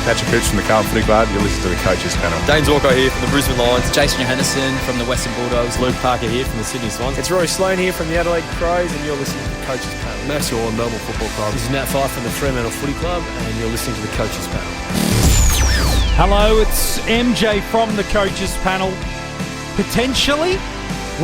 Patrick Cooch from the Carlton Footy Club. You're listening to the Coaches Panel. James Walker here from the Brisbane Lions. Jason Johannesson from the Western Bulldogs. Luke Parker here from the Sydney Swans. It's Rory Sloane here from the Adelaide Crows, and you're listening to the Coaches Panel. Max Orr, Melbourne Football Club. This is Nat Fyfe from the Fremantle Footy Club, and you're listening to the Coaches Panel. Hello, it's MJ from the Coaches Panel. Potentially,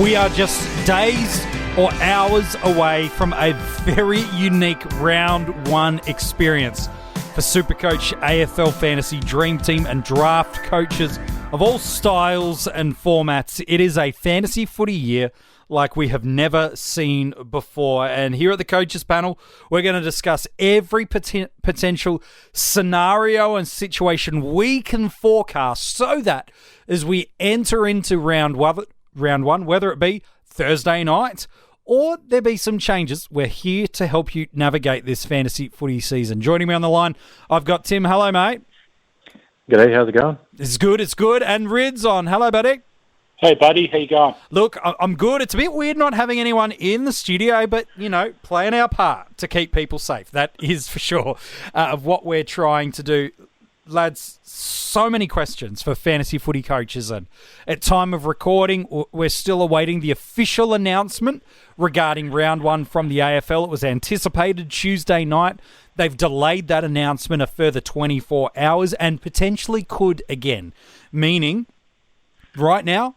we are just days or hours away from a very unique round one experience for SuperCoach AFL Fantasy Dream Team and draft coaches of all styles and formats. It is a fantasy footy year like we have never seen before. And here at the Coaches Panel, we're going to discuss every potential scenario and situation we can forecast so that as we enter into round one, whether it be Thursday night or there be some changes, we're here to help you navigate this fantasy footy season. Joining me on the line, I've got Tim. Hello, mate. G'day, how's it going? It's good. And Rid's on. Hello, buddy. Hey, buddy, how you going? Look, I'm good. It's a bit weird not having anyone in the studio, but, playing our part to keep people safe. That is for sure of what we're trying to do. Lads, so many questions for fantasy footy coaches, and at time of recording, we're still awaiting the official announcement regarding round one from the AFL. It was anticipated Tuesday night. They've delayed that announcement a further 24 hours and potentially could again, meaning right now,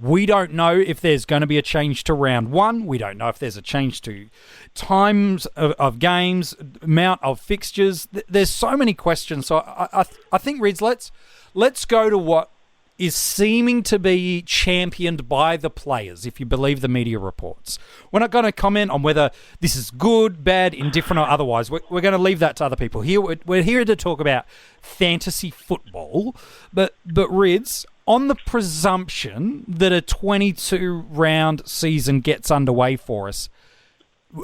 we don't know if there's going to be a change to round one. We don't know if there's a change to times of games, amount of fixtures. There's so many questions. So I think, Rids, let's go to what is seeming to be championed by the players, if you believe the media reports. We're not going to comment on whether this is good, bad, indifferent, or otherwise. We're going to leave that to other people. Here, we're here to talk about fantasy football. But Rids, on the presumption that a 22-round season gets underway for us,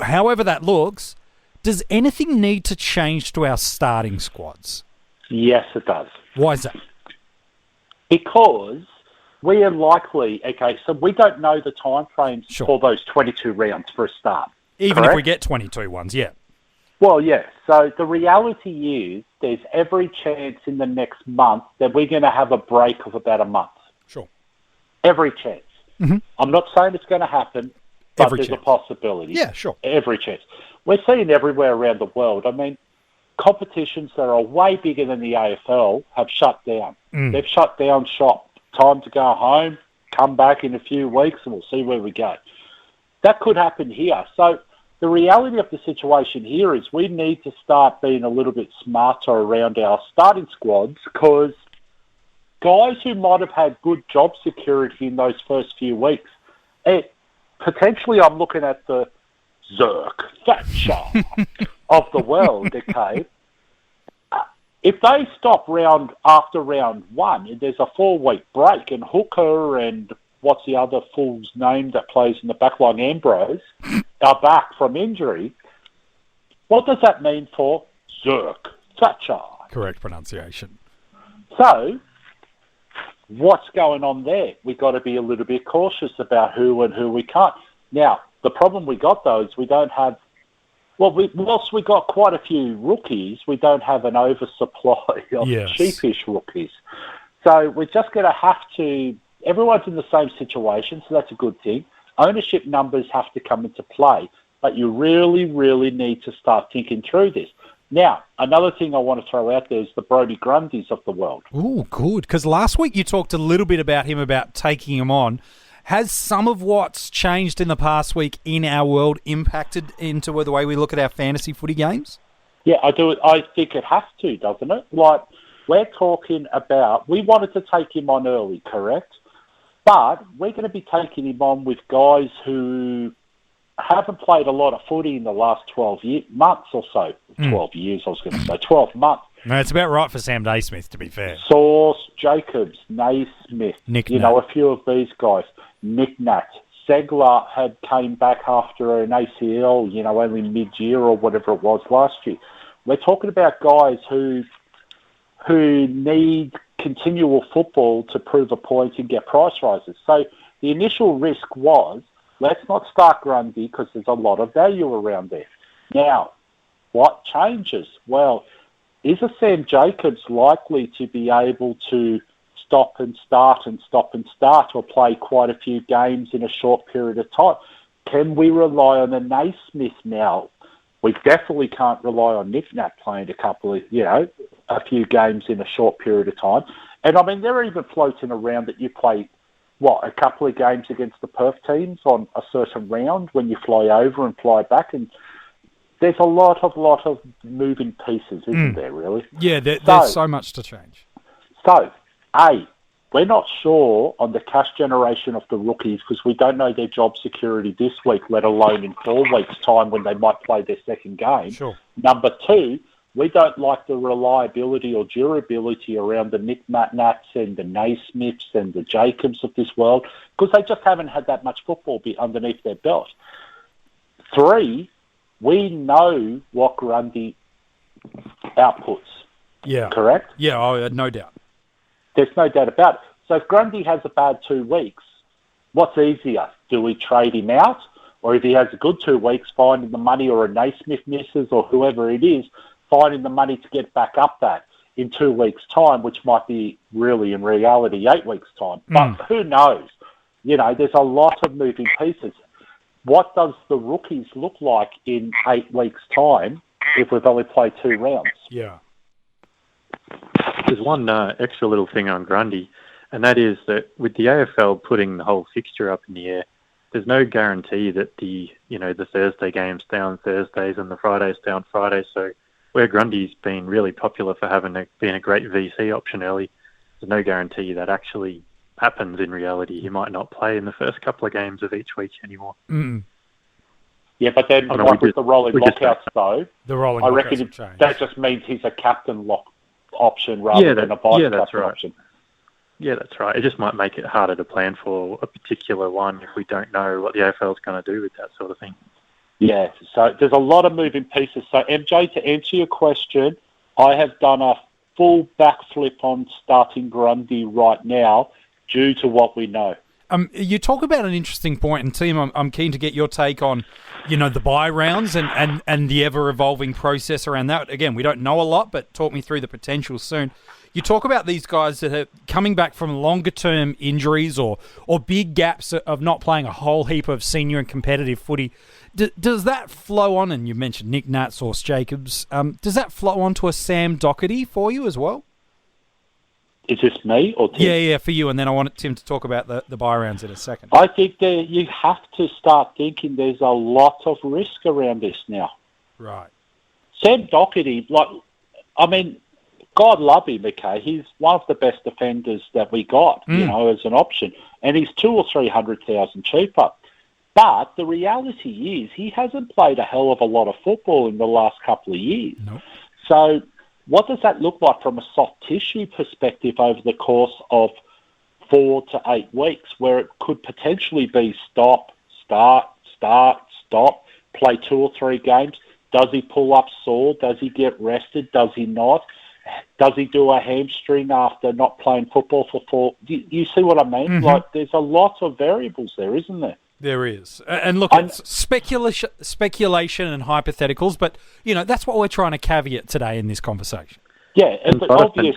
however that looks, does anything need to change to our starting squads? Yes, it does. Why is that? Because we are likely, so we don't know the time frames for those 22 rounds for a start. Even if we get 22 ones, yeah. Well, yeah. So the reality is there's every chance in the next month that we're going to have a break of about a month. Sure. Every chance. Mm-hmm. I'm not saying it's going to happen, but there's a possibility. Yeah, sure. Every chance. We're seeing everywhere around the world. I mean, competitions that are way bigger than the AFL have shut down. They've shut down shop. Time to go home, come back in a few weeks, and we'll see where we go. That could happen here. So the reality of the situation here is we need to start being a little bit smarter around our starting squads, because guys who might have had good job security in those first few weeks, potentially I'm looking at the Zerk, Thatcher of the world, okay? If they stop after round one, and there's a 4-week break, and Hooker and what's the other fool's name that plays in the backline, Ambrose, are back from injury, what does that mean for Zerk, Thatcher? Correct pronunciation. So, what's going on there? We've got to be a little bit cautious about who and who we can't. Now, the problem we got, though, is we don't have... whilst we got quite a few rookies, we don't have an oversupply of cheapish rookies. So we're just going to have to... Everyone's in the same situation, so that's a good thing. Ownership numbers have to come into play, but you really, really need to start thinking through this. Now, another thing I want to throw out there is the Brody Grundys of the world. Oh, good, because last week you talked a little bit about him, about taking him on. Has some of what's changed in the past week in our world impacted into the way we look at our fantasy footy games? Yeah, I do. I think it has to, doesn't it? Like, we're talking about... We wanted to take him on early, correct? But we're going to be taking him on with guys who haven't played a lot of footy in the last 12 months or so. 12 years, I was going to say. 12 months. No, it's about right for Sam Naismith, to be fair. Sauce, Jacobs, Naismith, a few of these guys. Nick Nat. Segler came back after an ACL, only mid-year or whatever it was last year. We're talking about guys who need continual football to prove a point and get price rises. So the initial risk was, let's not start Grundy because there's a lot of value around there. Now, what changes? Well, is a Sam Jacobs likely to be able to stop and start or play quite a few games in a short period of time? Can we rely on a Naismith now? We definitely can't rely on Nick Nat playing a few games in a short period of time. And I mean, they're even floating around that you play, a couple of games against the Perth teams on a certain round when you fly over and fly back. And there's a lot of moving pieces, isn't there, really? Yeah, there's so much to change. So, we're not sure on the cash generation of the rookies because we don't know their job security this week, let alone in 4 weeks' time when they might play their second game. Sure. Number 2, we don't like the reliability or durability around the Nick Nats and the Naismiths and the Jacobs of this world because they just haven't had that much football underneath their belt. 3, we know what Grundy outputs. Yeah. Correct? Yeah, no doubt. There's no doubt about it. So if Grundy has a bad 2 weeks, what's easier? Do we trade him out? Or if he has a good 2 weeks, finding the money, or a Naismith misses, or whoever it is, finding the money to get back up that in 2 weeks' time, which might be really, in reality, 8 weeks' time. But who knows? There's a lot of moving pieces. What does the rookies look like in 8 weeks' time if we've only played 2 rounds? Yeah. There's one extra little thing on Grundy, and that is that with the AFL putting the whole fixture up in the air, there's no guarantee that the Thursday games stay on Thursdays and the Fridays stay on Fridays. So where Grundy's been really popular for being a great VC option early, there's no guarantee that actually happens in reality. He might not play in the first couple of games of each week anymore. Mm. Yeah, but then with the rolling lockouts, though, I reckon that just means he's a captain lock option rather than a vice-captain option. Yeah, that's right. It just might make it harder to plan for a particular one if we don't know what the AFL is going to do with that sort of thing. Yeah, so there's a lot of moving pieces. So, MJ, to answer your question, I have done a full backflip on starting Grundy right now due to what we know. You talk about an interesting point, and Tim, I'm keen to get your take on, the bye rounds and the ever-evolving process around that. Again, we don't know a lot, but talk me through the potential soon. You talk about these guys that are coming back from longer-term injuries or big gaps of not playing a whole heap of senior and competitive footy. Does that flow on, and you mentioned Nick Nats or Jacobs, does that flow on to a Sam Doherty for you as well? Is this me or Tim? Yeah, for you, and then I want Tim to talk about the bye rounds in a second. I think that you have to start thinking there's a lot of risk around this now. Right. Sam Doherty, God love him, okay? He's one of the best defenders that we got, as an option. And he's 200,000 or 300,000 cheaper. But the reality is he hasn't played a hell of a lot of football in the last couple of years. Nope. So what does that look like from a soft tissue perspective over the course of 4 to 8 weeks, where it could potentially be stop, start, play 2 or 3 games? Does he pull up sore? Does he get rested? Does he not? Does he do a hamstring after not playing football for 4? You see what I mean? Mm-hmm. There's a lot of variables there, isn't there? There is. And look, it's speculation and hypotheticals, but, that's what we're trying to caveat today in this conversation. Yeah, and the obvious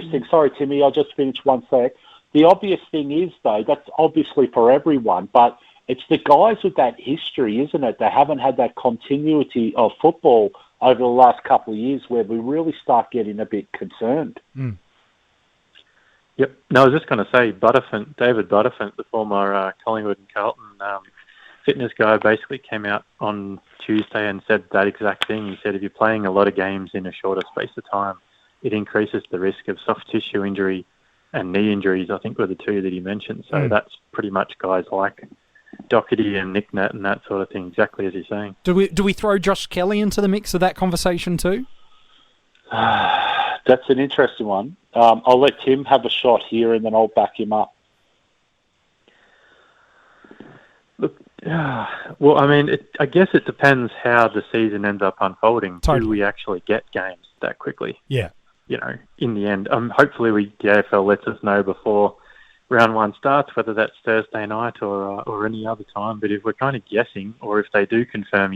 thing, sorry, Timmy, I'll just finish one sec. The obvious thing is, though, that's obviously for everyone, but it's the guys with that history, isn't it? They haven't had that continuity of football over the last couple of years where we really start getting a bit concerned. Mm. Yep. No, I was just going to say, David Butterfant, the former Collingwood and Carlton fitness guy, basically came out on Tuesday and said that exact thing. He said if you're playing a lot of games in a shorter space of time, it increases the risk of soft tissue injury and knee injuries, I think were the 2 that he mentioned. So that's pretty much guys like Doherty and Nick Nat and that sort of thing, exactly as he's saying. Do we throw Josh Kelly into the mix of that conversation too? That's an interesting one. I'll let Tim have a shot here and then I'll back him up. Look, well, I guess it depends how the season ends up unfolding. Totally. Do we actually get games that quickly? Yeah. In the end, hopefully the AFL lets us know before round 1 starts, whether that's Thursday night or any other time. But if we're kind of guessing, or if they do confirm,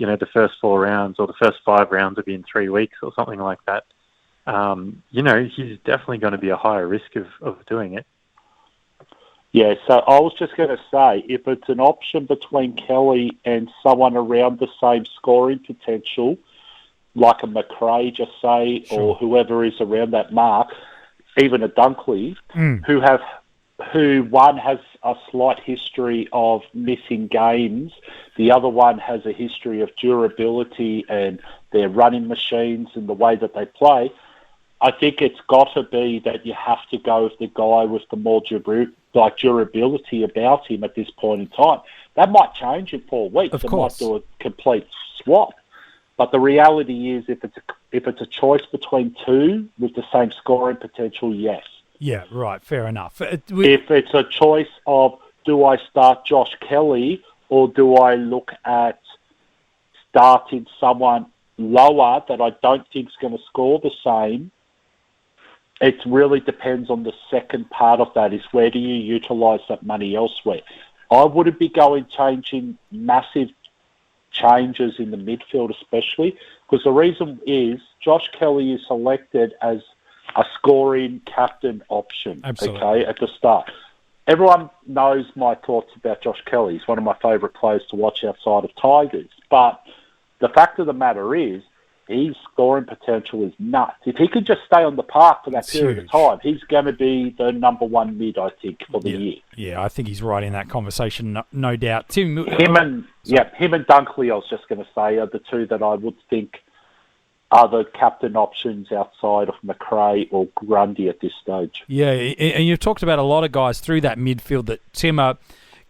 the first 4 rounds or the first 5 rounds will be in 3 weeks or something like that, he's definitely going to be a higher risk of doing it. Yeah, so I was just going to say, if it's an option between Kelly and someone around the same scoring potential, like a McRae, just say, or whoever is around that mark, even a Dunkley, who one has a slight history of missing games, the other one has a history of durability and their running machines and the way that they play, I think it's got to be that you have to go with the guy with the more durability about him at this point in time. That might change in 4 weeks. Of course. It might do a complete swap. But the reality is, if it's a choice between two with the same scoring potential, yes. Yeah, right. Fair enough. If it's a choice of, do I start Josh Kelly or do I look at starting someone lower that I don't think is going to score the same, it really depends on the second part of that, is where do you utilise that money elsewhere. I wouldn't be changing massive changes in the midfield especially, because the reason is Josh Kelly is selected as a scoring captain option. Absolutely. Okay, at the start. Everyone knows my thoughts about Josh Kelly. He's one of my favourite players to watch outside of Tigers. But the fact of the matter is, his scoring potential is nuts. If he could just stay on the park for that period of time, he's going to be the number one mid, I think, for the year. Yeah, I think he's right in that conversation, no doubt. Tim, him and Dunkley, I was just going to say, are the two that I would think are the captain options outside of McRae or Grundy at this stage. Yeah, and you've talked about a lot of guys through that midfield that, Tim, are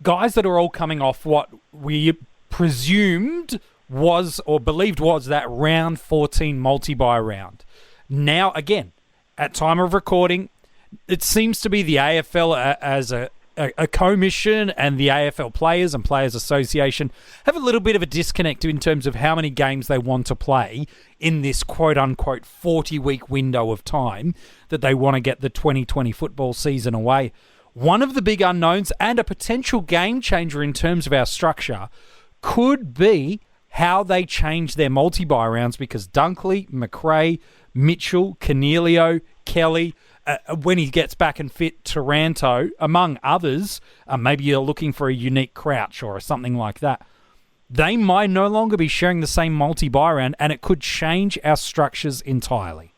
guys that are all coming off what we presumed was or believed was that round 14 multi-buy round. Now, again, at time of recording, it seems to be the AFL as a commission and the AFL Players and Players Association have a little bit of a disconnect in terms of how many games they want to play in this quote-unquote 40-week window of time that they want to get the 2020 football season away. One of the big unknowns and a potential game changer in terms of our structure could be how they change their multi-buy rounds, because Dunkley, McRae, Mitchell, Cornelio, Kelly, when he gets back and fit, Taranto, among others, maybe you're looking for a unique Crouch or something like that. They might no longer be sharing the same multi-buy round, and it could change our structures entirely.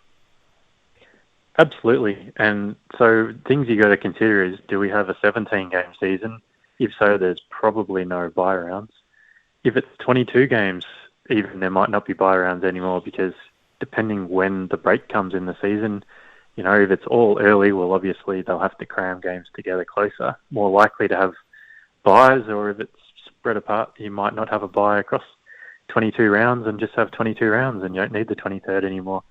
Absolutely. And so things you got to consider is, do we have a 17-game season? If so, there's probably no buy rounds. If it's 22 games, even there might not be buy rounds anymore, because depending when the break comes in the season, if it's all early, well, obviously they'll have to cram games together closer. More likely to have buys, or if it's spread apart, you might not have a buy across 22 rounds and just have 22 rounds, and you don't need the 23rd anymore.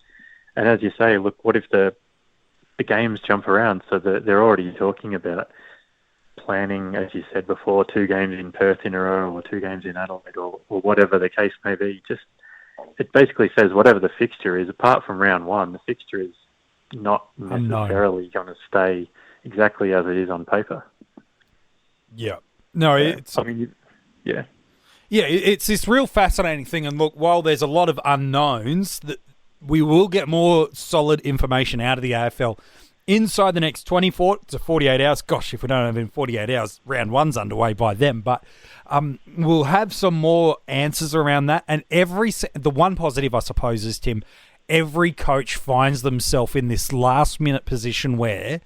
And as you say, look, what if the games jump around, so that they're already talking about planning, as you said before, 2 games in Perth in a row or 2 games in Adelaide or whatever the case may be. Just, it basically says whatever the fixture is, apart from round 1, the fixture is not necessarily going to stay exactly as it is on paper. Yeah. No, it's... Yeah, it's this real fascinating thing. And look, while there's a lot of unknowns, that we will get more solid information out of the AFL inside the next 24 to 48 hours. Gosh, if we don't have it in 48 hours, round 1's underway by then. But we'll have some more answers around that. And the one positive, I suppose, is, Tim, every coach finds themselves in this last-minute position where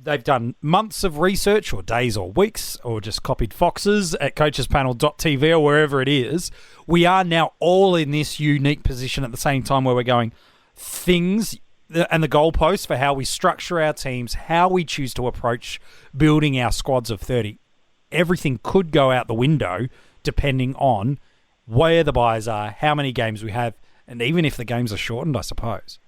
they've done months of research, or days or weeks, or just copied Foxes at coachespanel.tv or wherever it is. We are now all in this unique position at the same time where we're going, things and the goalposts for how we structure our teams, how we choose to approach building our squads of 30. Everything could go out the window depending on where the buys are, how many games we have, and even if the games are shortened, I suppose.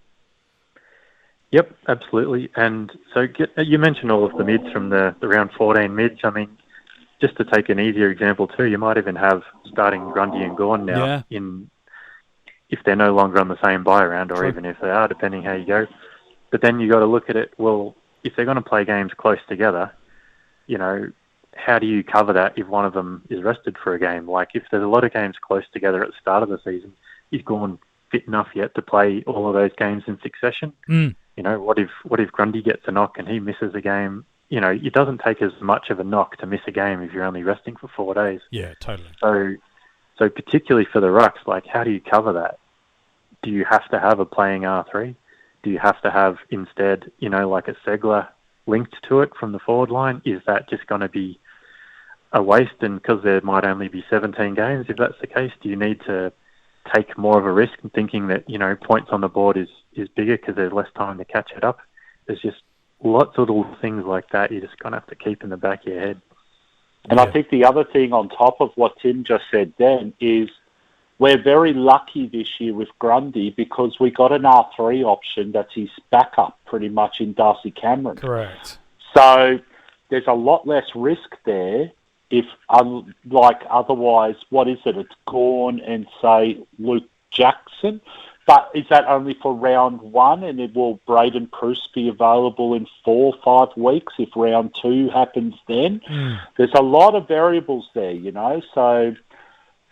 Yep, absolutely. And so you mentioned all of the mids from the round 14 mids. I mean, just to take an easier example too, you might even have starting Grundy and Gawn now if they're no longer on the same buy round, or even if they are, depending how you go. But then you got to look at it, well, if they're going to play games close together, how do you cover that if one of them is rested for a game? Like, if there's a lot of games close together at the start of the season, is Gawn fit enough yet to play all of those games in succession? Mm. You know, what if Grundy gets a knock and he misses a game? You know, it doesn't take as much of a knock to miss a game if you're only resting for 4 days. Yeah, totally. So particularly for the rucks, like, how do you cover that? Do you have to have a playing R3? Do you have to have instead, you know, like a Segler linked to it from the forward line? Is that just going to be a waste? And because there might only be 17 games, if that's the case, do you need to take more of a risk in thinking that, you know, points on the board is bigger because there's less time to catch it up? There's just lots of little things like that you're just going to have to keep in the back of your head. And I think the other thing on top of what Tim just said then is we're very lucky this year with Grundy because we got an R3 option that's his backup pretty much in Darcy Cameron. Correct. So there's a lot less risk there if, like, otherwise, what is it? It's Gawn and, say, Luke Jackson. But is that only for round 1, and will Braden Pruce be available in 4 or 5 weeks if round 2 happens then? There's a lot of variables there, you know. So,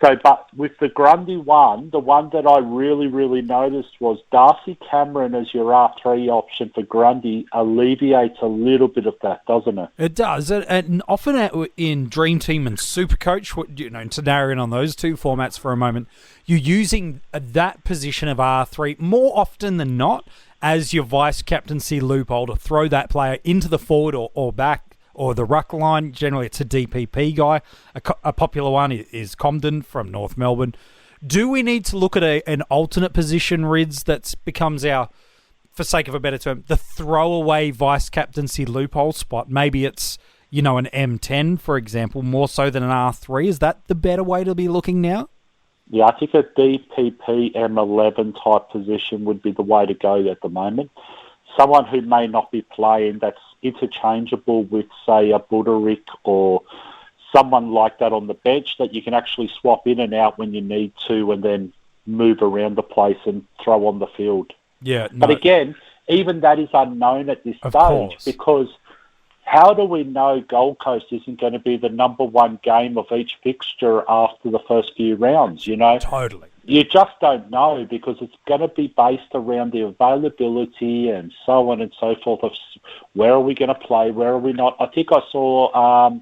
but with the Grundy one, the one that I really, really noticed was Darcy Cameron as your R3 option for Grundy alleviates a little bit of that, doesn't it? It does. And often in Dream Team and SuperCoach, you know, to narrow in on those two formats for a moment, you're using that position of R3 more often than not as your vice captaincy loophole to throw that player into the forward or back or the ruck line. Generally, it's a DPP guy. A popular one is Comden from North Melbourne. Do we need to look at an alternate position, Rids, that becomes our, for sake of a better term, the throwaway vice-captaincy loophole spot? Maybe it's, you know, an M10, for example, more so than an R3. Is that the better way to be looking now? Yeah, I think a DPP M11 type position would be the way to go at the moment. Someone who may not be playing that's interchangeable with, say, a Buderick or someone like that on the bench that you can actually swap in and out when you need to and then move around the place and throw on the field. Yeah. No. But again, even that is unknown at this stage because how do we know Gold Coast isn't going to be the number 1 game of each fixture after the first few rounds, you know? Totally. You just don't know because it's going to be based around the availability and so on and so forth of where are we going to play, where are we not. I think I saw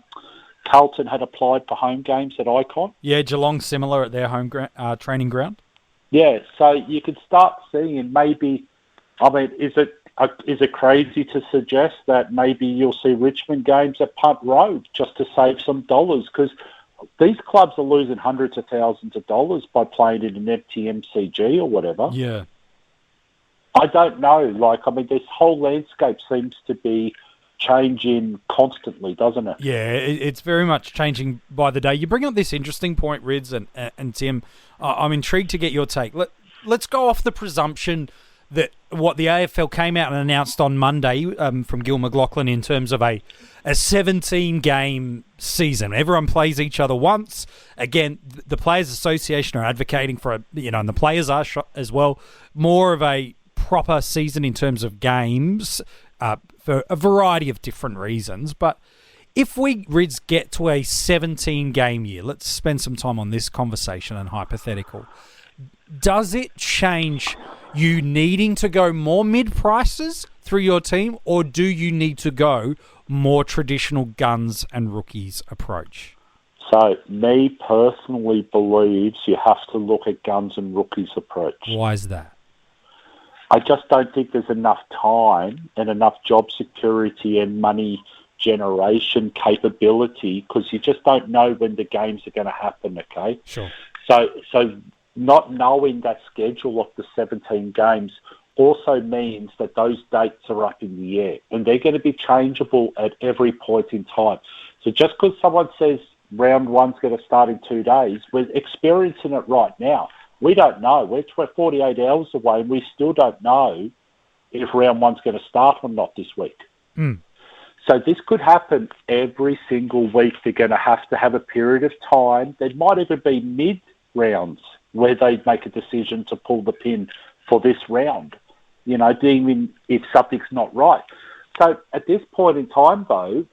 Carlton had applied for home games at Icon. Yeah, Geelong similar at their home training ground. Yeah, so you could start seeing maybe, I mean, is it crazy to suggest that maybe you'll see Richmond games at Punt Road just to save some dollars? Because these clubs are losing hundreds of thousands of dollars by playing in an empty MCG or whatever. Yeah. I don't know. Like, I mean, this whole landscape seems to be changing constantly, doesn't it? Yeah, it's very much changing by the day. You bring up this interesting point, Rids and Tim. I'm intrigued to get your take. Let's go off the presumption that what the AFL came out and announced on Monday from Gil McLachlan in terms of a 17-game season. Everyone plays each other once. Again, the Players Association are advocating for, and the players are as well, more of a proper season in terms of games for a variety of different reasons. But if we, Rids, get to a 17-game year, let's spend some time on this conversation and hypothetical. Does it change you needing to go more mid-prices through your team, or do you need to go more traditional guns and rookies approach? So, me personally believes you have to look at guns and rookies approach. Why is that? I just don't think there's enough time and enough job security and money generation capability because you just don't know when the games are going to happen, okay? Sure. So not knowing that schedule of the 17 games also means that those dates are up in the air and they're going to be changeable at every point in time. So just because someone says round 1's going to start in 2 days, we're experiencing it right now. We don't know. We're 48 hours away and we still don't know if round 1's going to start or not this week. So this could happen every single week. They're going to have a period of time. There might even be mid-rounds where they make a decision to pull the pin for this round, deeming if something's not right. So at this point in time, though,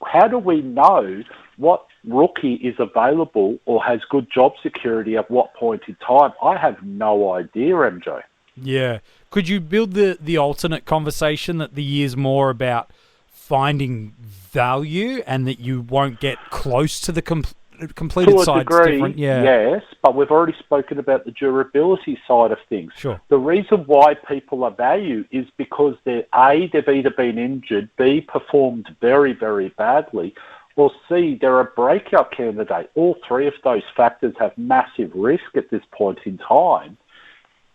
how do we know what rookie is available or has good job security at what point in time? I have no idea, MJ. Yeah. Could you build the alternate conversation that the year's more about finding value and that you won't get close to the completed to a side's degree, different? Yeah. yes, but we've already spoken about the durability side of things. Sure. The reason why people are valued is because they've either been injured, B, performed very, very badly, or C, they're a breakout candidate. All three of those factors have massive risk at this point in time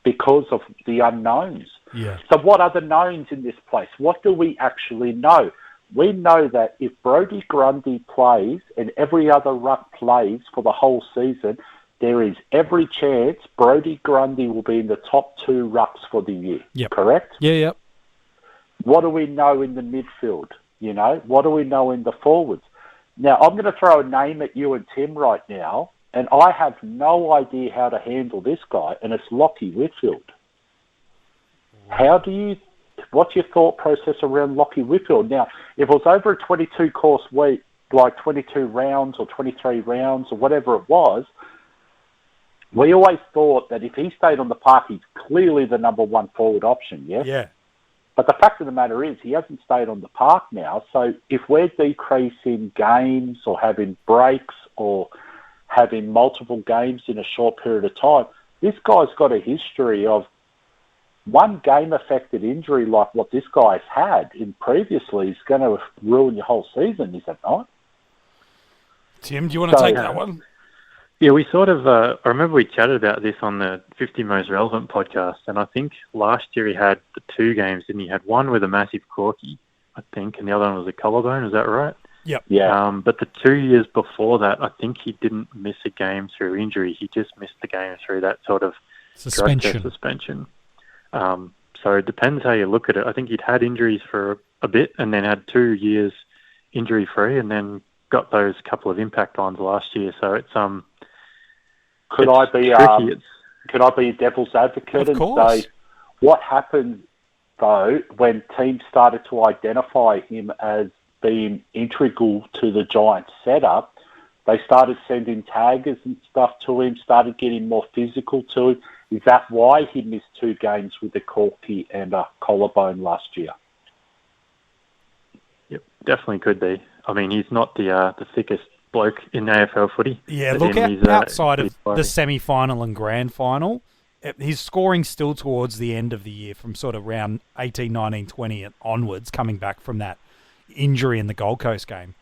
because of the unknowns. Yeah. So what are the knowns in this place? What do we actually know? We know that if Brodie Grundy plays and every other ruck plays for the whole season, there is every chance Brodie Grundy will be in the top 2 rucks for the year. Yep. Correct? Yeah, yep. What do we know in the midfield? What do we know in the forwards? Now, I'm going to throw a name at you and Tim right now, and I have no idea how to handle this guy, and it's Lockie Whitfield. What's your thought process around Lockie Whitfield? Now, if it was over a 22-course week, like 22 rounds or 23 rounds or whatever it was, we always thought that if he stayed on the park, he's clearly the number 1 forward option, yes? Yeah. But the fact of the matter is he hasn't stayed on the park now, so if we're decreasing games or having breaks or having multiple games in a short period of time, this guy's got a history of one game-affected injury like what this guy's had in previously is going to ruin your whole season, is it not? Tim, do you want to take that one? Yeah, we sort of, I remember we chatted about this on the 50 Most Relevant podcast, and I think last year he had the 2 games, and he had one with a massive corky, I think, and the other one was a collarbone, is that right? Yep. Yeah. But the 2 years before that, I think he didn't miss a game through injury. He just missed the game through that sort of suspension. So it depends how you look at it. I think he'd had injuries for a bit and then had 2 years injury-free and then got those couple of impact ones last year. So it's Could I be a devil's advocate and say what happened though when teams started to identify him as being integral to the Giants setup? They started sending taggers and stuff to him, started getting more physical to him. Is that why he missed 2 games with a corky and a collarbone last year? Yep, definitely could be. I mean, he's not the thickest bloke in AFL footy. Yeah, look, outside of the semi-final and grand final, his scoring's still towards the end of the year from sort of round 18, 19, 20 and onwards, coming back from that injury in the Gold Coast game.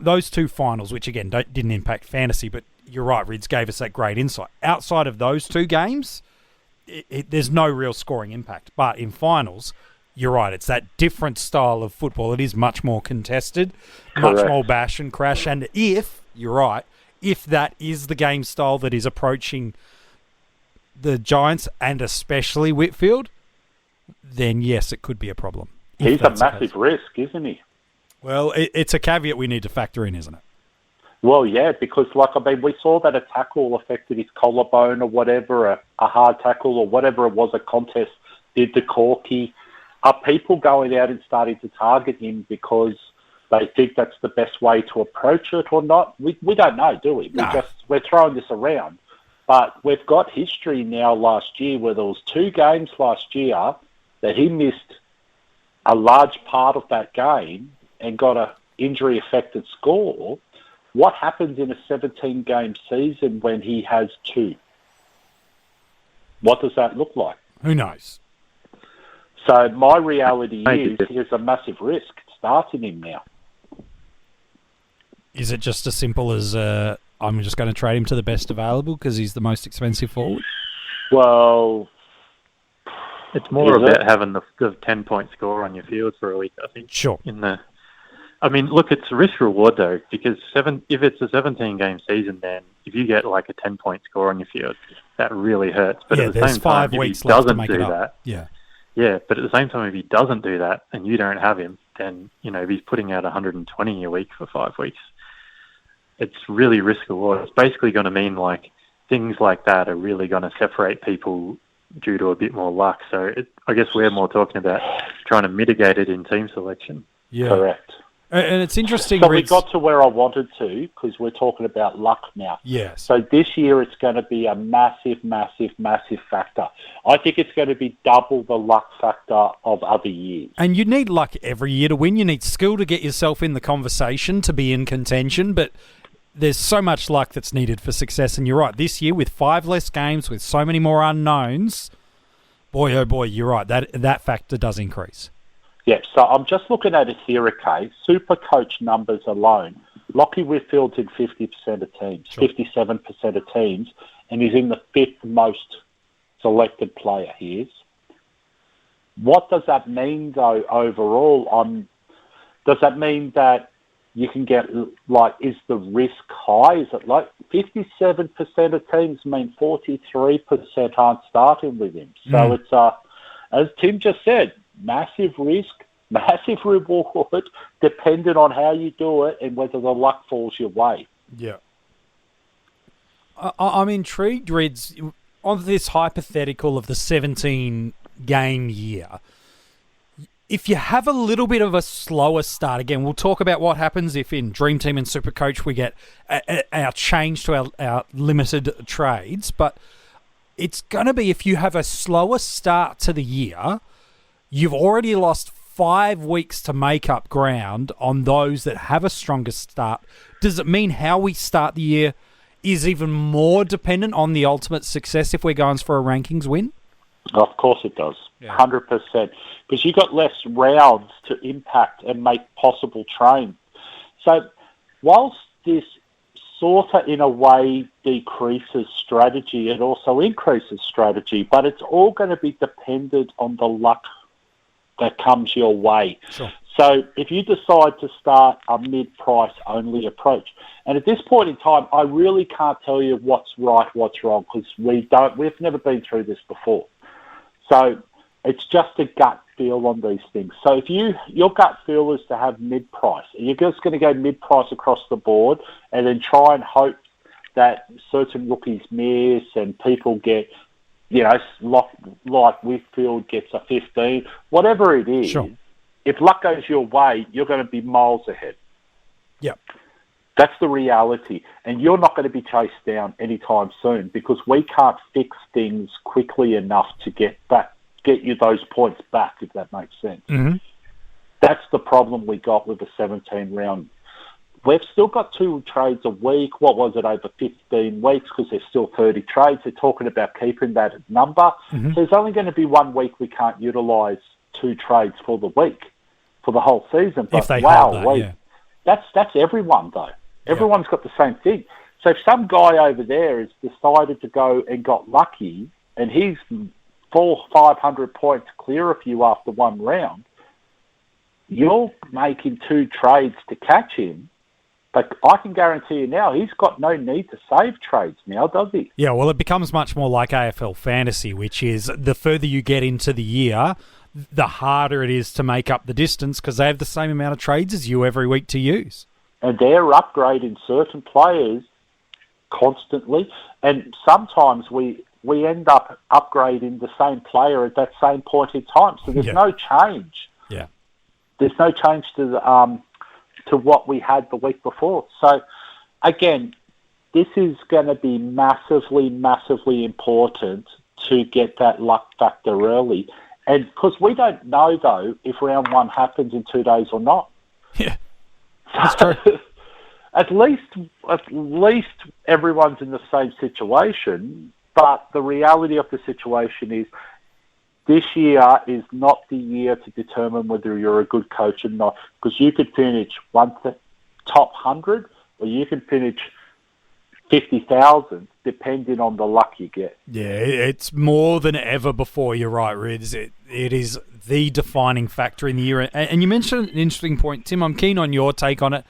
Those 2 finals, which again didn't impact fantasy, but you're right, Rids gave us that great insight. Outside of those 2 games, there's no real scoring impact. But in finals, you're right, it's that different style of football. It is much more contested, much more bash and crash. And if that is the game style that is approaching the Giants and especially Whitfield, then yes, it could be a problem. He's a massive risk, isn't he? Well, it's a caveat we need to factor in, isn't it? Well, yeah, because we saw that a tackle affected his collarbone or whatever, a hard tackle or whatever it was, a contest did the corky. Are people going out and starting to target him because they think that's the best way to approach it or not? We don't know, do we? No. We're throwing this around. But we've got history now last year where there was 2 games last year that he missed a large part of that game and got a injury-affected score. What happens in a 17-game season when he has 2? What does that look like? Who knows? So my reality is there's a massive risk starting him now. Is it just as simple as I'm just going to trade him to the best available because he's the most expensive forward? Well, it's more about having the 10-point score on your field for a week, I think. Sure. I mean, look, it's risk-reward, though, because if it's a 17-game season, then if you get like a 10-point score on your field, that really hurts. But at the same time, if he doesn't do that, yeah, but at the same time, if he doesn't do that and you don't have him, then, if he's putting out 120 a week for 5 weeks, it's really risk-reward. It's basically going to mean, like, things like that are really going to separate people due to a bit more luck. So I guess we're more talking about trying to mitigate it in team selection. Yeah. Correct. And it's interesting. So we got to where I wanted to because we're talking about luck now. Yes. So this year it's going to be a massive, massive, massive factor. I think it's going to be double the luck factor of other years. And you need luck every year to win. You need skill to get yourself in the conversation, to be in contention, but there's so much luck that's needed for success. And you're right, this year with 5 less games, with so many more unknowns, boy, oh boy, you're right, that factor does increase. Yeah, so I'm just looking at it here, okay? SuperCoach numbers alone. Lockie Whitfield's in 50% of teams, sure. 57% of teams, and he's in the 5th most selected player he is. What does that mean, though, overall? Does that mean that you can get, like, is the risk high? Is it like 57% of teams mean 43% aren't starting with him? So it's, as Tim just said, massive risk, massive reward, depending on how you do it and whether the luck falls your way. Yeah. I'm intrigued, Reds, on this hypothetical of the 17-game year. If you have a little bit of a slower start, again, we'll talk about what happens if in Dream Team and SuperCoach we get our change to our limited trades, but it's going to be if you have a slower start to the year, you've already lost 5 weeks to make up ground on those that have a stronger start. Does it mean how we start the year is even more dependent on the ultimate success if we're going for a rankings win? Of course it does, 100%. Because you've got less rounds to impact and make possible trades. So whilst this sort of, in a way, decreases strategy, it also increases strategy, but it's all going to be dependent on the luck that comes your way. Sure. So if you decide to start a mid-price only approach, and at this point in time, I really can't tell you what's right, what's wrong, because we've never been through this before. So it's just a gut feel on these things. So if your gut feel is to have mid-price, and you're just going to go mid-price across the board and then try and hope that certain rookies miss and people get, like Whitfield gets a 15, whatever it is, sure. If luck goes your way, you're going to be miles ahead. Yep. That's the reality. And you're not going to be chased down anytime soon because we can't fix things quickly enough to get you those points back, if that makes sense. Mm-hmm. That's the problem we got with the 17 round. We've still got 2 trades a week. What was it, over 15 weeks? Because there's still 30 trades. They're talking about keeping that number. Mm-hmm. So there's only going to be 1 week we can't utilise 2 trades for the week, for the whole season. But if they have that, that's everyone, though. Everyone's got the same thing. So if some guy over there has decided to go and got lucky, and he's 400-500 points clear of you after 1 round, you're making 2 trades to catch him. But I can guarantee you now, he's got no need to save trades now, does he? Yeah, well, it becomes much more like AFL Fantasy, which is the further you get into the year, the harder it is to make up the distance because they have the same amount of trades as you every week to use. And they're upgrading certain players constantly. And sometimes we end up upgrading the same player at that same point in time. So there's no change. Yeah. There's no change to what we had the week before. So, again, this is going to be massively, massively important to get that luck factor early. And because we don't know, though, if round 1 happens in 2 days or not. Yeah. That's true. At least everyone's in the same situation, but the reality of the situation is this year is not the year to determine whether you're a good coach or not, because you could finish top 100 or you can finish 50,000 depending on the luck you get. Yeah, it's more than ever before. You're right, Rids. It is the defining factor in the year. And you mentioned an interesting point, Tim. I'm keen on your take on it.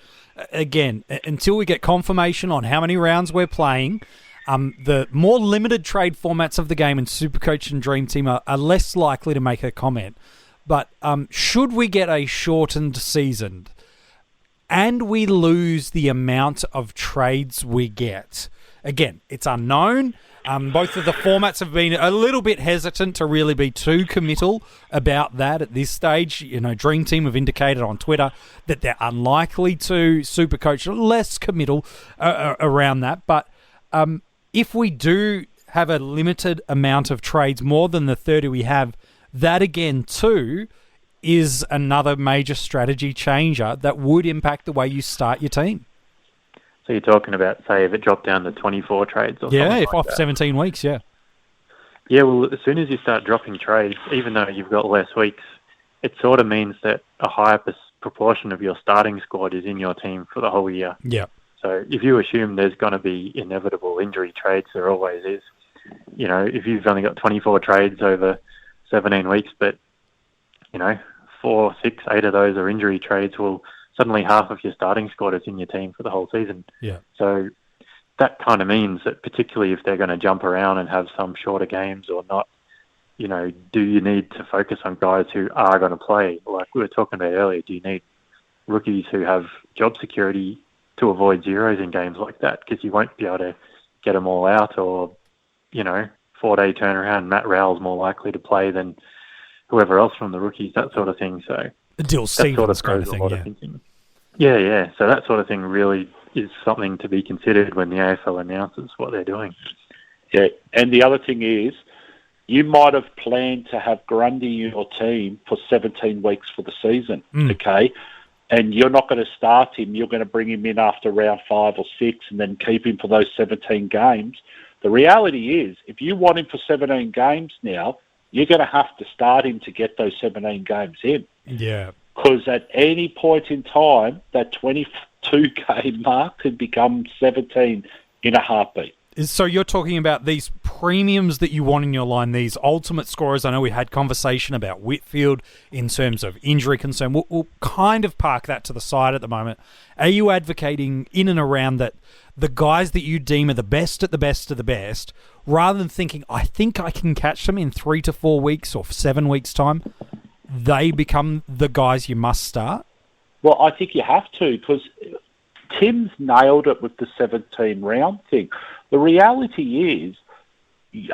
Again, until we get confirmation on how many rounds we're playing, the more limited trade formats of the game in SuperCoach and DreamTeam are less likely to make a comment. But should we get a shortened season and we lose the amount of trades we get, again, it's unknown, Both of the formats have been a little bit hesitant to really be too committal about that at this stage. You know, Dream Team have indicated on Twitter that they're unlikely to. SuperCoach less committal around that. But if we do have a limited amount of trades, more than the 30 we have, that again too is another major strategy changer that would impact the way you start your team. So you're talking about, say, if it dropped down to 24 trades or something if like off that. 17 weeks, yeah. Yeah, well, as soon as you start dropping trades, even though you've got less weeks, it sort of means that a higher proportion of your starting squad is in your team for the whole year. Yeah. So if you assume there's going to be inevitable injury trades, there always is. You know, if you've only got 24 trades over 17 weeks, but, you know, 4, 6, 8 of those are injury trades, well, suddenly half of your starting squad is in your team for the whole season. Yeah. So that kind of means that particularly if they're going to jump around and have some shorter games or not, you know, do you need to focus on guys who are going to play? Like we were talking about earlier, do you need rookies who have job security to avoid zeros in games like that? Because you won't be able to get them all out, or, you know, 4-day turnaround, Matt Rowell's more likely to play than whoever else from the rookies, that sort of thing. So Dill Stevens kind of thing, yeah. thinking. Yeah. So that sort of thing really is something to be considered when the AFL announces what they're doing. Yeah, and the other thing is, you might have planned to have Grundy in your team for 17 weeks for the season, okay? And you're not going to start him. You're going to bring him in after round 5 or 6 and then keep him for those 17 games. The reality is, if you want him for 17 games now, you're going to have to start him to get those 17 games in. Yeah. Because at any point in time, that 22-game mark could become 17 in a heartbeat. So you're talking about these premiums that you want in your line, these ultimate scorers. I know we had conversation about Whitfield in terms of injury concern. We'll kind of park that to the side at the moment. Are you advocating in and around that the guys that you deem are the best at the best of the best, rather than thinking, I think I can catch them in 3 to 4 weeks or 7 weeks' time, they become the guys you must start? Well, I think you have to, because Tim's nailed it with the 17-round thing. The reality is,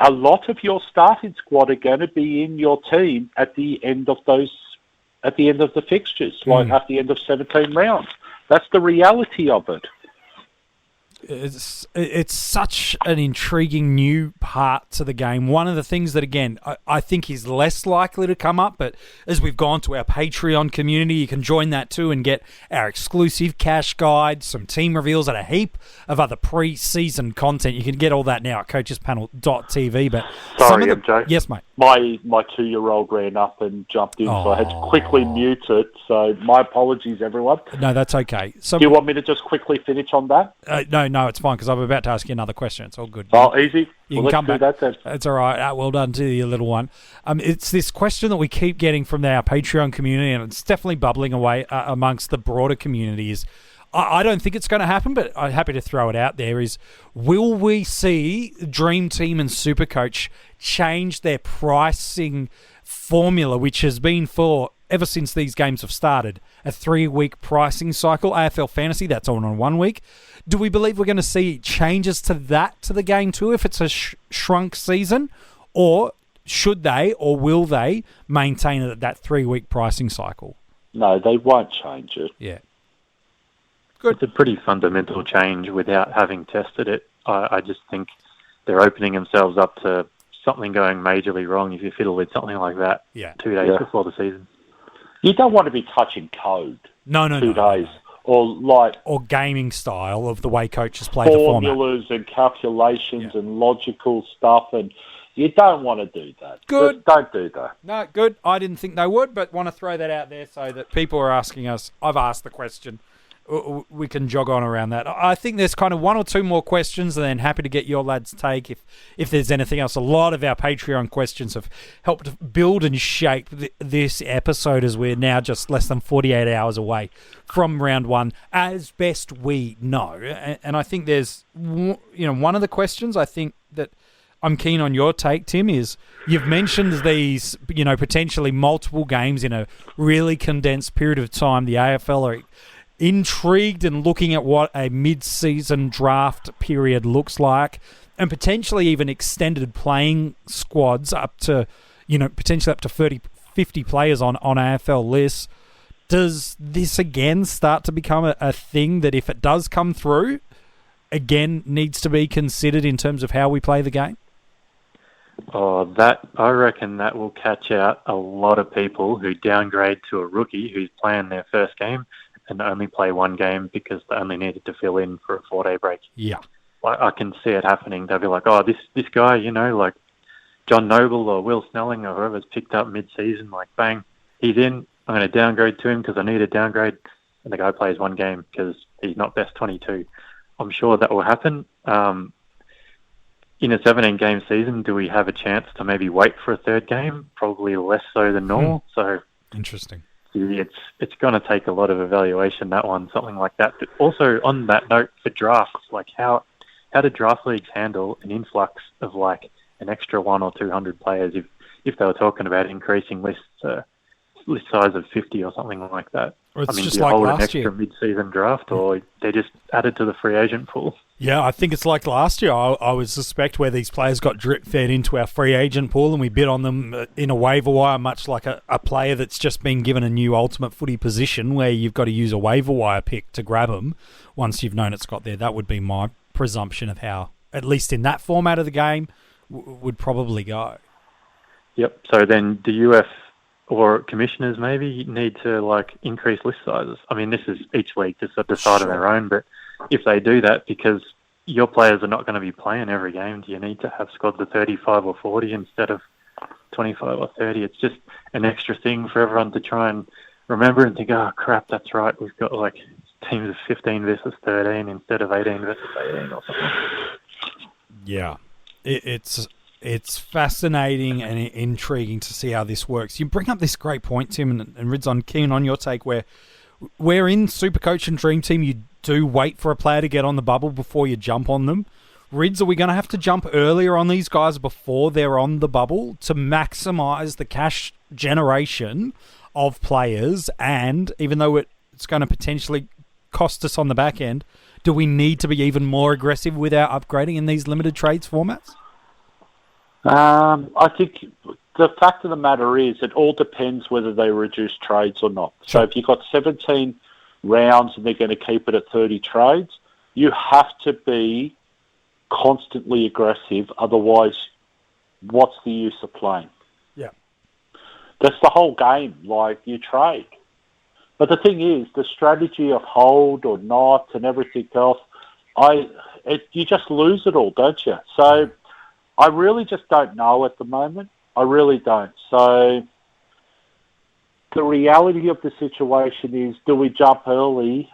a lot of your starting squad are going to be in your team at the end of the fixtures, like at the end of 17 rounds. That's the reality of it. It's such an intriguing new part to the game. One of the things that, again, I think is less likely to come up, but as we've gone to our Patreon community, you can join that too and get our exclusive cash guide, some team reveals, and a heap of other pre-season content. You can get all that now at coachespanel.tv. But sorry, MJ. Yes, mate. My 2-year-old ran up and jumped in, so I had to quickly mute it. So my apologies, everyone. No, that's okay. So, do you want me to just quickly finish on that? No, it's fine, because I'm about to ask you another question. It's all good. Oh, easy. You can come back. That then. That's all right. Well done to you, little one. It's this question that we keep getting from our Patreon community, and it's definitely bubbling away amongst the broader community. Is I don't think it's going to happen, but I'm happy to throw it out there. Is will we see Dream Team and SuperCoach change their pricing formula, which has been for ever since these games have started, a 3-week pricing cycle? AFL Fantasy, that's on 1 week. Do we believe we're going to see changes to the game too if it's a shrunk season? Or should they, or will they, maintain that 3-week pricing cycle? No, they won't change it. Yeah. Good. It's a pretty fundamental change without having tested it. I just think they're opening themselves up to something going majorly wrong if you fiddle with something like that 2 days before the season. You don't want to be touching code. No. 2 days. Or gaming style of the way coaches play the format. Formulas and calculations and logical stuff, and you don't want to do that. Good. Just don't do that. No, good. I didn't think they would, but want to throw that out there so that people are asking us. I've asked the question. We can jog on around that. I think there's kind of 1 or 2 more questions, and then happy to get your lads' take if there's anything else. A lot of our Patreon questions have helped build and shape this episode, as we're now just less than 48 hours away from round 1, as best we know. And I think there's, one of the questions I think that I'm keen on your take, Tim, is you've mentioned these, potentially multiple games in a really condensed period of time. The AFL are intrigued and looking at what a mid-season draft period looks like. and potentially even extended playing squads up to, potentially up to 30, 50 players on AFL lists. Does this again start to become a thing that if it does come through, again needs to be considered in terms of how we play the game? I reckon that will catch out a lot of people who downgrade to a rookie who's playing their first game and only play one game because they only needed to fill in for a 4-day break. Yeah. I can see it happening. They'll be like, this guy, like John Noble or Will Snelling or whoever's picked up mid-season, like, bang, he's in. I'm going to downgrade to him because I need a downgrade. And the guy plays one game because he's not best 22. I'm sure that will happen. In a 17-game season, do we have a chance to maybe wait for a third game? Probably less so than normal. So interesting. It's going to take a lot of evaluation, that one, something like that. But also on that note, for drafts, like how do draft leagues handle an influx of like an extra 100 or 200 players if they were talking about increasing list size of 50 or something like that? Or it's do just you like hold an last extra year. mid-season draft, or they just added to the free agent pool? Yeah, I think it's like last year. I would suspect where these players got drip-fed into our free agent pool and we bid on them in a waiver wire, much like a player that's just been given a new ultimate footy position where you've got to use a waiver wire pick to grab them once you've known it's got there. That would be my presumption of how, at least in that format of the game, would probably go. Yep. So then the UF or commissioners maybe need to like increase list sizes. I mean, this is each league to decide on their own, but if they do that, because your players are not going to be playing every game, do you need to have squads of 35 or 40 instead of 25 or 30? It's just an extra thing for everyone to try and remember and think, oh, crap, that's right. We've got like teams of 15 versus 13 instead of 18 versus 18 or something. Yeah. It's fascinating and intriguing to see how this works. You bring up this great point, Tim, and Rids, I'm keen on your take, where in SuperCoach and DreamTeam, you do wait for a player to get on the bubble before you jump on them. Rids, are we going to have to jump earlier on these guys before they're on the bubble to maximise the cash generation of players? And even though it's going to potentially cost us on the back end, do we need to be even more aggressive with our upgrading in these limited trades formats? I think the fact of the matter is it all depends whether they reduce trades or not. Sure. So if you've got 17 rounds and they're going to keep it at 30 trades, you have to be constantly aggressive. Otherwise, what's the use of playing? Yeah. That's the whole game. Like, you trade. But the thing is, the strategy of hold or not and everything else, you just lose it all, don't you? So I really just don't know at the moment. I really don't. So the reality of the situation is, do we jump early?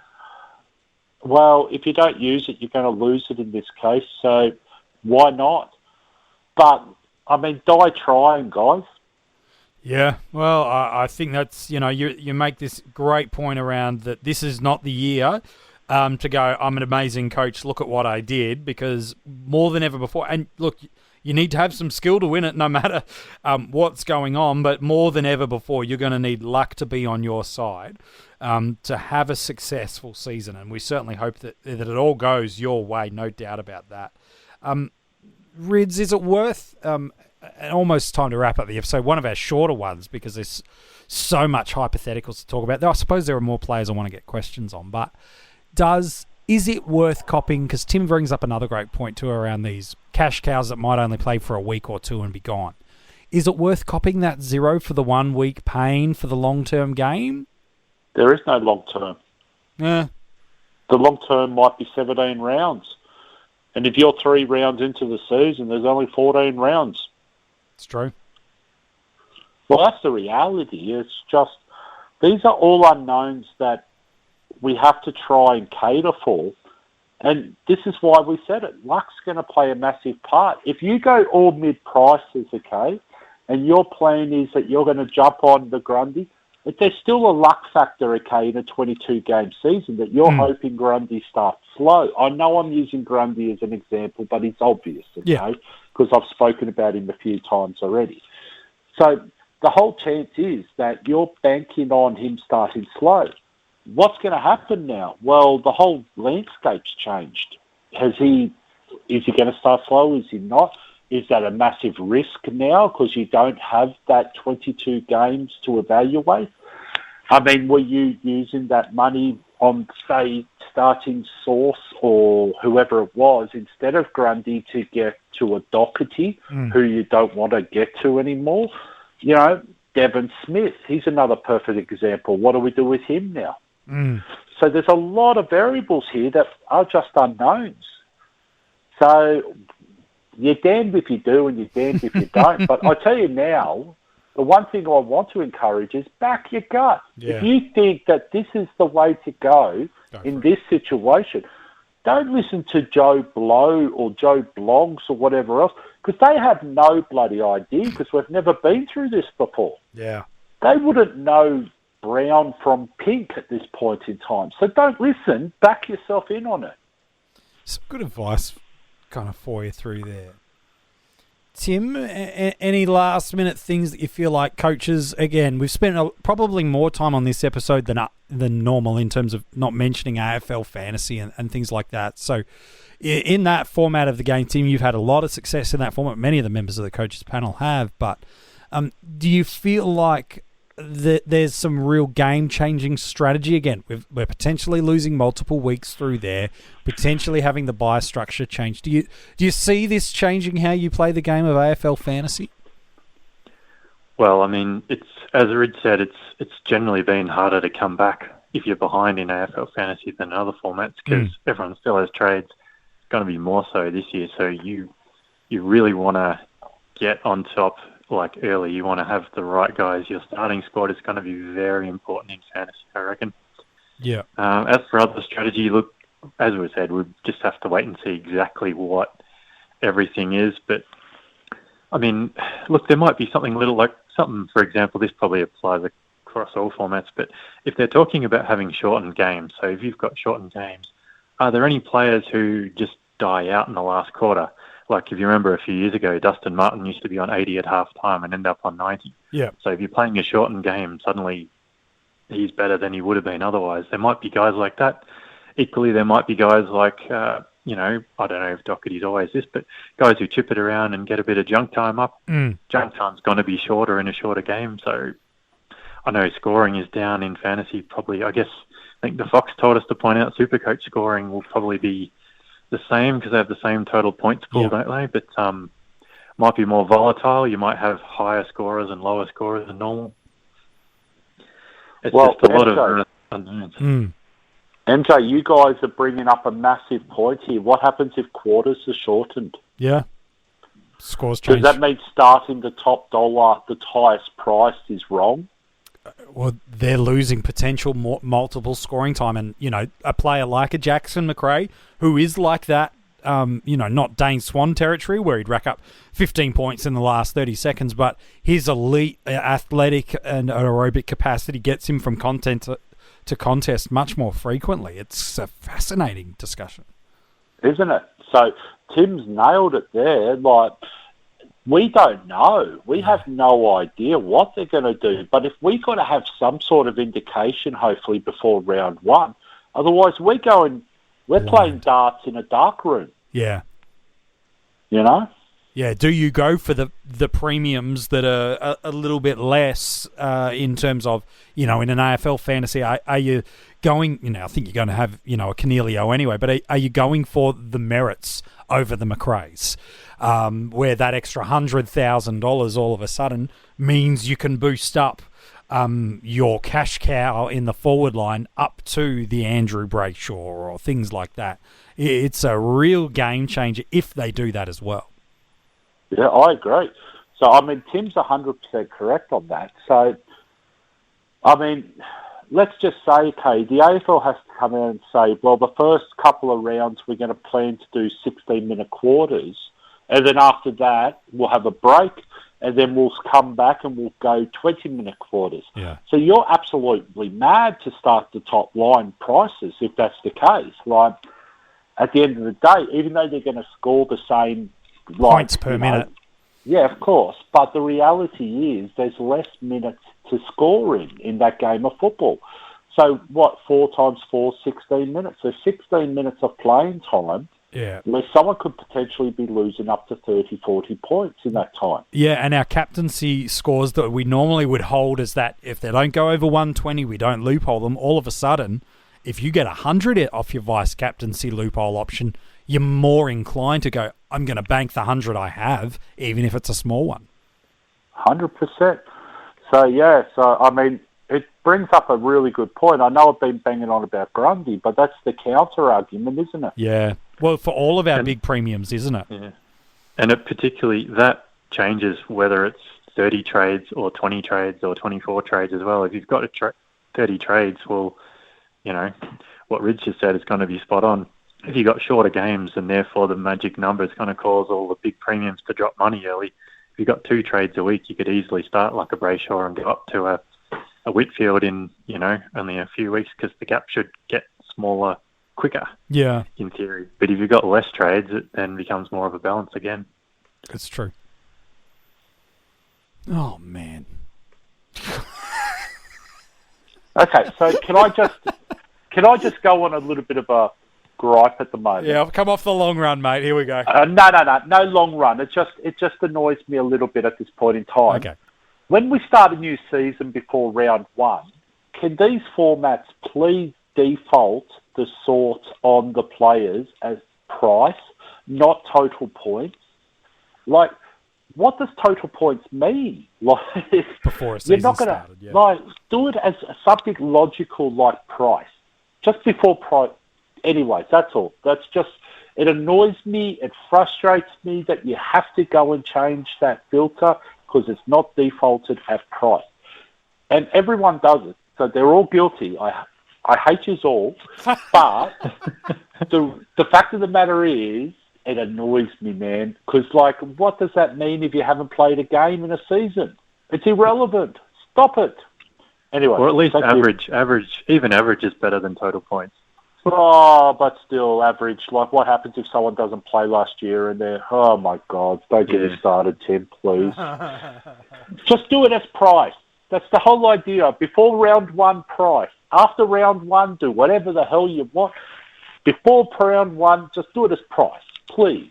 Well, if you don't use it, you're going to lose it in this case. So why not? But, I mean, die trying, guys. Yeah, well, I think that's, you make this great point around that this is not the year to go, I'm an amazing coach, look at what I did, because more than ever before, and look, you need to have some skill to win it no matter what's going on, but more than ever before, you're going to need luck to be on your side to have a successful season, and we certainly hope that it all goes your way, no doubt about that. Rids, is it worth... almost time to wrap up the episode, one of our shorter ones, because there's so much hypotheticals to talk about. I suppose there are more players I want to get questions on, but is it worth copying? Because Tim brings up another great point too around these cash cows that might only play for a week or two and be gone. Is it worth copying that 0 for the 1 week pain for the long-term game? There is no long-term. Yeah. The long-term might be 17 rounds. And if you're 3 rounds into the season, there's only 14 rounds. It's true. Well, that's the reality. It's just, these are all unknowns that we have to try and cater for. And this is why we said it. Luck's going to play a massive part. If you go all mid-prices, okay, and your plan is that you're going to jump on the Grundy, but there's still a luck factor, okay, in a 22-game season that you're hoping Grundy starts slow. I know I'm using Grundy as an example, but it's obvious, okay, because I've spoken about him a few times already. So the whole chance is that you're banking on him starting slow. What's going to happen now? Well, the whole landscape's changed. Has he Is he going to start slow? Is he not? Is that a massive risk now because you don't have that 22 games to evaluate? I mean, were you using that money on, say, starting Source or whoever it was instead of Grundy to get to a Doherty, who you don't want to get to anymore? You know, Devon Smith, he's another perfect example. What do we do with him now? So there's a lot of variables here that are just unknowns. So you're damned if you do and you're damned if you don't. But I tell you now, the one thing I want to encourage is back your gut. Yeah. If you think that this is the way to go in this situation, don't listen to Joe Blow or Joe Bloggs or whatever else, because they have no bloody idea, because we've never been through this before. Yeah. They wouldn't know brown from pink at this point in time. So don't listen. Back yourself in on it. Some good advice kind of for you through there. Tim, any last-minute things that you feel like coaches... Again, we've spent probably more time on this episode than normal in terms of not mentioning AFL fantasy and things like that. So in that format of the game, Tim, you've had a lot of success in that format. Many of the members of the Coaches Panel have. But do you feel like there's some real game-changing strategy? Again, we're potentially losing multiple weeks through there, potentially having the bye structure change. Do you see this changing how you play the game of AFL fantasy? Well, I mean, it's as Rid said, it's generally been harder to come back if you're behind in AFL fantasy than other formats, because everyone still has trades. It's going to be more so this year. So you really want to get on top like early. You want to have the right guys. Your starting squad is going to be very important in fantasy, I reckon. Yeah. As for other strategy, look, as we said, we just have to wait and see exactly what everything is. But I mean, look, there might be something little like something. For example, this probably applies across all formats. But if they're talking about having shortened games, so if you've got shortened games, are there any players who just die out in the last quarter? Like, if you remember a few years ago, Dustin Martin used to be on 80 at half-time and end up on 90. Yeah. So if you're playing a shortened game, suddenly he's better than he would have been otherwise. There might be guys like that. Equally, there might be guys like, I don't know if Doherty's always this, but guys who chip it around and get a bit of junk time up. Junk time's going to be shorter in a shorter game. So I know scoring is down in fantasy probably. I think the Fox told us to point out SuperCoach scoring will probably be the same because they have the same total points pool, don't they? But might be more volatile. You might have higher scorers and lower scorers than normal. It's just a lot of unknowns. MJ, you guys are bringing up a massive point here. What happens if quarters are shortened? Yeah. Scores change. Does that mean starting the top dollar, the highest price, is wrong? Well, they're losing potential multiple scoring time. And, a player like a Jackson McRae, who is like that, not Dane Swan territory where he'd rack up 15 points in the last 30 seconds, but his elite athletic and aerobic capacity gets him from content to contest much more frequently. It's a fascinating discussion. Isn't it? So Tim's nailed it there. Like, we don't know. We have no idea what they're going to do. But if we got to have some sort of indication, hopefully, before round one, otherwise we're playing darts in a dark room. Yeah. Yeah. Do you go for the premiums that are a little bit less in terms of, in an AFL fantasy? Are you going, I think you're going to have, a Cornelio anyway, but are you going for the merits over the McRaes? Where that extra $100,000 all of a sudden means you can boost up your cash cow in the forward line up to the Andrew Brayshaw or things like that. It's a real game changer if they do that as well. Yeah, I agree. So, Tim's 100% correct on that. So, let's just say, okay, the AFL has to come out and say, well, the first couple of rounds we're going to plan to do 16-minute quarters, and then after that we'll have a break, and then we'll come back and we'll go 20-minute quarters. Yeah. So you're absolutely mad to start the top line prices if that's the case. Like, at the end of the day, even though they're going to score the same points per minute. Yeah, of course. But the reality is there's less minutes to score in that game of football. So 4 times 4, 16 minutes. So 16 minutes of playing time Yeah. Where someone could potentially be losing up to 30, 40 points in that time. Yeah, and our captaincy scores that we normally would hold is that if they don't go over 120, we don't loophole them. All of a sudden, if you get 100 off your vice captaincy loophole option, you're more inclined to go, I'm going to bank the 100 I have, even if it's a small one. 100%. So, I mean, it brings up a really good point. I know I've been banging on about Grundy, but that's the counter-argument, isn't it? Yeah. Well, for all of our big premiums, isn't it? Yeah. And it particularly, that changes whether it's 30 trades or 20 trades or 24 trades as well. If you've got 30 trades, well, you know, what Rich has said is going to be spot on. If you've got shorter games and therefore the magic number is going to cause all the big premiums to drop money early, if you've got 2 trades a week, you could easily start like a Brayshaw and go up to a Whitfield in, you know, only a few weeks because the gap should get smaller quicker. Yeah. In theory. But if you've got less trades, it then becomes more of a balance again. It's true. Oh, man. Okay, so can I just go on a little bit of a gripe at the moment? Yeah, I'll come off the long run, mate. Here we go. No long run. It just annoys me a little bit at this point in time. Okay. When we start a new season before round 1, can these formats please default the sort on the players as price, not total points? Like, what does total points mean? Like, before a season started, yeah. Like, do it as something logical like price. Just before price. Anyways, that's all. That's just, it annoys me, it frustrates me that you have to go and change that filter because it's not defaulted at price. And everyone does it, so they're all guilty. I hate yous all, but the fact of the matter is, it annoys me, man, because, like, what does that mean if you haven't played a game in a season? It's irrelevant. Stop it. Anyway. Or at least average. Even average is better than total points. Oh, but still, average. Like, what happens if someone doesn't play last year and they're, oh, my God, don't get me started, Tim, please. Just do it as price. That's the whole idea. Before round 1, price. After round 1, do whatever the hell you want. Before round 1, just do it as price, please.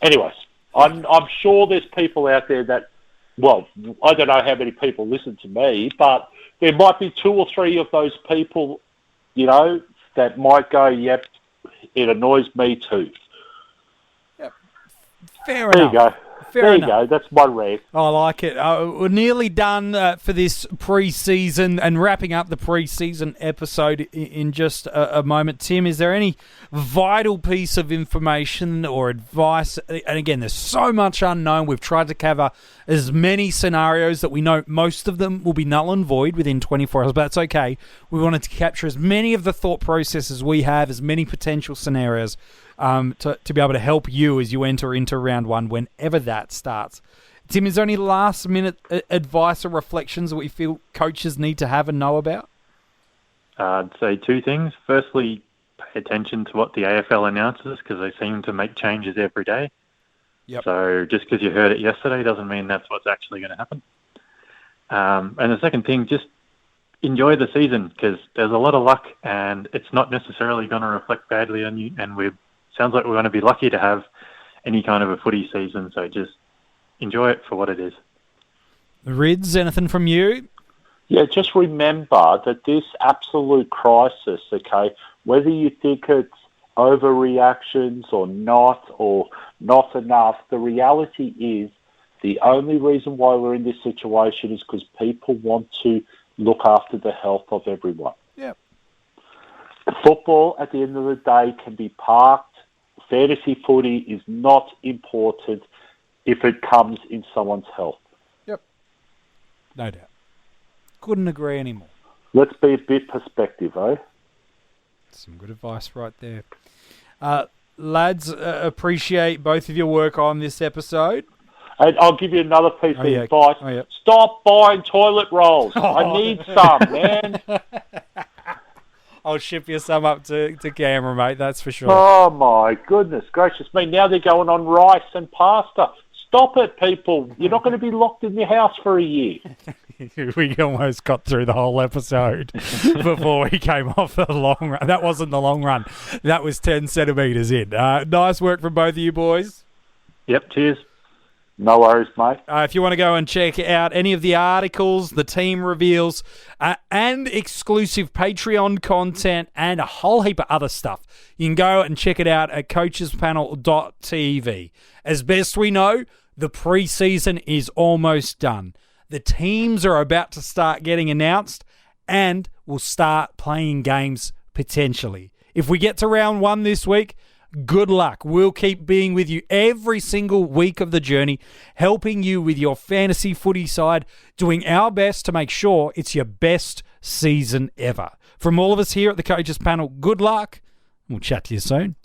Anyways, I'm sure there's people out there that, well, I don't know how many people listen to me, but there might be 2 or 3 of those people, you know, that might go, yep, it annoys me too. Yep. Fair there enough. You go. Fair there enough. You go. That's my rant. I like it. We're nearly done for this pre-season and wrapping up the pre-season episode in just a moment. Tim, is there any vital piece of information or advice? And again, there's so much unknown. We've tried to cover as many scenarios that we know most of them will be null and void within 24 hours, but that's okay. We wanted to capture as many of the thought processes we have, as many potential scenarios to be able to help you as you enter into round 1 whenever that starts. Tim, is there any last-minute advice or reflections that we feel coaches need to have and know about? I'd say 2 things. Firstly, pay attention to what the AFL announces because they seem to make changes every day. Yep. So just because you heard it yesterday doesn't mean that's what's actually going to happen. And the second thing, just enjoy the season because there's a lot of luck and it's not necessarily going to reflect badly on you. And sounds like we're going to be lucky to have any kind of a footy season. So just enjoy it for what it is. Rids, anything from you? Yeah, just remember that this absolute crisis, okay, whether you think it's overreactions or not enough, the reality is the only reason why we're in this situation is because people want to look after the health of everyone. Yep. Football, at the end of the day, can be parked. Fantasy footy is not important if it comes in someone's health. Yep. No doubt. Couldn't agree anymore. Let's be a bit perspective, eh? Some good advice right there. Lads, appreciate both of your work on this episode. And I'll give you another piece of advice. Oh, yeah. Stop buying toilet rolls. I need some, man. I'll ship you some up to camera, mate, that's for sure. Oh, my goodness gracious me. Now they're going on rice and pasta. Stop it, people. You're not going to be locked in your house for a year. We almost got through the whole episode before we came off the long run. That wasn't the long run. That was 10 centimetres in. Nice work from both of you boys. Yep, cheers. No worries, mate. If you want to go and check out any of the articles, the team reveals, and exclusive Patreon content, and a whole heap of other stuff, you can go and check it out at coachespanel.tv. As best we know, the preseason is almost done. The teams are about to start getting announced, and we'll start playing games potentially. If we get to round 1 this week, good luck. We'll keep being with you every single week of the journey, helping you with your fantasy footy side, doing our best to make sure it's your best season ever. From all of us here at the Coaches Panel, good luck. We'll chat to you soon.